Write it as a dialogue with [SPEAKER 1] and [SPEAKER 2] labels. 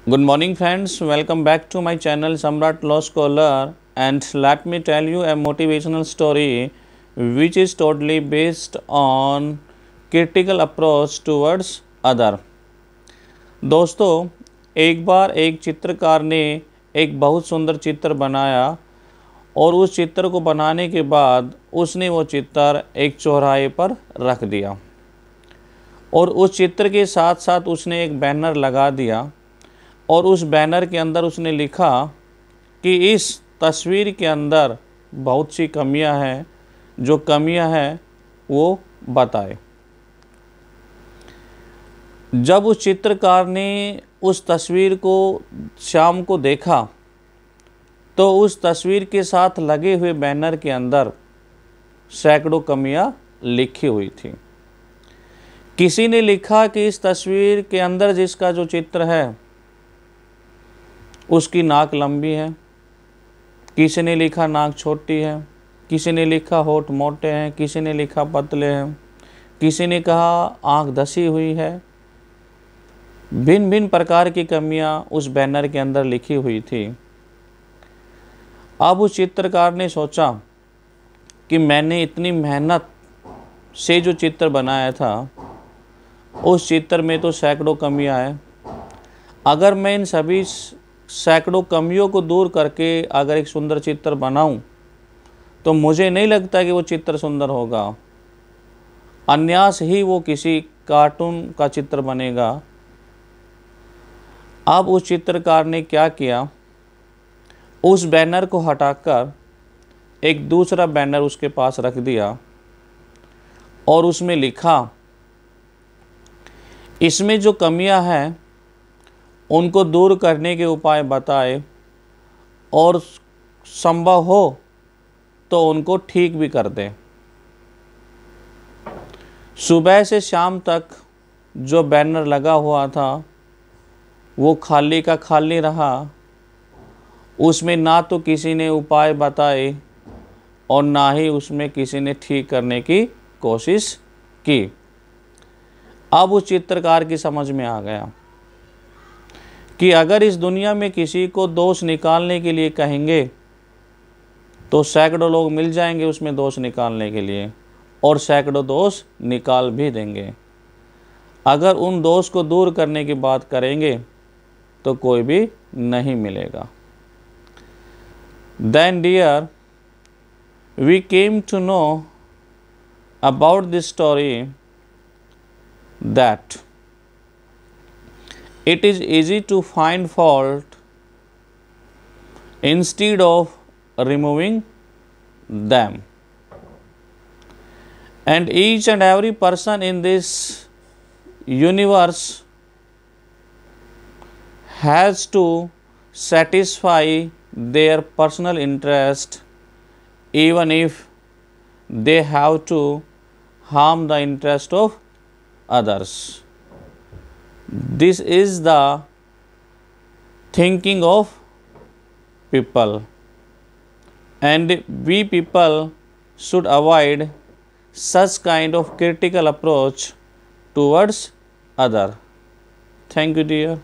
[SPEAKER 1] Good morning, friends. Welcome back to my channel Samrat Law Scholar, and let me tell you a motivational story which is totally based on critical approach towards other. दोस्तों, एक बार एक चित्रकार ने एक बहुत सुंदर चित्र बनाया और उस चित्र को बनाने के बाद उसने वो चित्र एक चौराहे पर रख दिया और उस चित्र के साथ साथ उसने एक बैनर लगा दिया और उस बैनर के अंदर उसने लिखा कि इस तस्वीर के अंदर बहुत सी कमियां हैं, जो कमियां हैं वो बताए। जब उस चित्रकार ने उस तस्वीर को शाम को देखा तो उस तस्वीर के साथ लगे हुए बैनर के अंदर सैकड़ों कमियां लिखी हुई थी। किसी ने लिखा कि इस तस्वीर के अंदर जिसका जो चित्र है उसकी नाक लंबी है, किसी ने लिखा नाक छोटी है, किसी ने लिखा होठ मोटे हैं, किसी ने लिखा पतले हैं, किसी ने कहा आँख धसी हुई है। भिन्न भिन्न प्रकार की कमियां उस बैनर के अंदर लिखी हुई थी। अब उस चित्रकार ने सोचा कि मैंने इतनी मेहनत से जो चित्र बनाया था उस चित्र में तो सैकड़ों कमियां हैं। अगर मैं इन सभी सैकड़ों कमियों को दूर करके अगर एक सुंदर चित्र बनाऊं तो मुझे नहीं लगता कि वो चित्र सुंदर होगा, अन्यास ही वो किसी कार्टून का चित्र बनेगा। अब उस चित्रकार ने क्या किया, उस बैनर को हटाकर एक दूसरा बैनर उसके पास रख दिया और उसमें लिखा इसमें जो कमियां हैं उनको दूर करने के उपाय बताए और संभव हो तो उनको ठीक भी कर दें। सुबह से शाम तक जो बैनर लगा हुआ था वो खाली का खाली रहा, उसमें ना तो किसी ने उपाय बताए और ना ही उसमें किसी ने ठीक करने की कोशिश की। अब उस चित्रकार की समझ में आ गया कि अगर इस दुनिया में किसी को दोष निकालने के लिए कहेंगे तो सैकड़ों लोग मिल जाएंगे उसमें दोष निकालने के लिए और सैकड़ों दोष निकाल भी देंगे। अगर उन दोष को दूर करने की बात करेंगे तो कोई भी नहीं मिलेगा। Then dear, we came to know about this story that it is easy to find fault instead of removing them, and each and every person in this universe has to satisfy their personal interest even if they have to harm the interest of others. This is the thinking of people, and we people should avoid such kind of critical approach towards other. Thank you, dear.